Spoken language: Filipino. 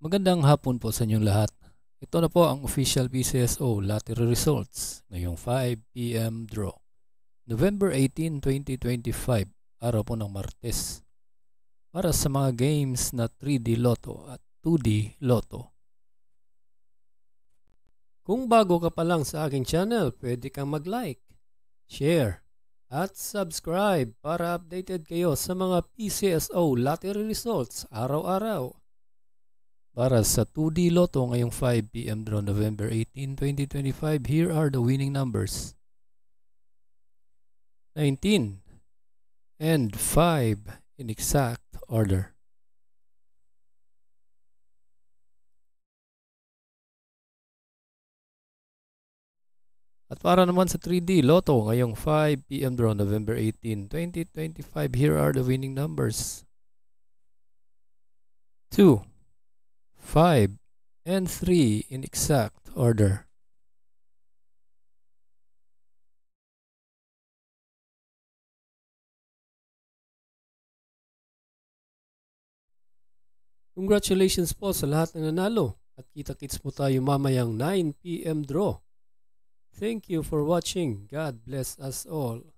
Magandang hapon po sa inyong lahat. Ito na po ang official PCSO lottery results ngayong 5 p.m. draw. November 18, 2025, araw po ng Martes. Para sa mga games na 3D Lotto at 2D Lotto. Kung bago ka pa lang sa aking channel, pwede kang mag-like, share, at subscribe para updated kayo sa mga PCSO lottery results araw-araw. Para sa 2D Lotto ngayong 5 p.m. draw November 18, 2025, here are the winning numbers. 19 and 5 in exact order. At para naman sa 3D Lotto ngayong 5 p.m. draw November 18, 2025, here are the winning numbers. 2, 5, and 3 in exact order. Congratulations po sa lahat ng nanalo at kita-kits mo tayo mamayang 9 p.m. draw. Thank you for watching. God bless us all.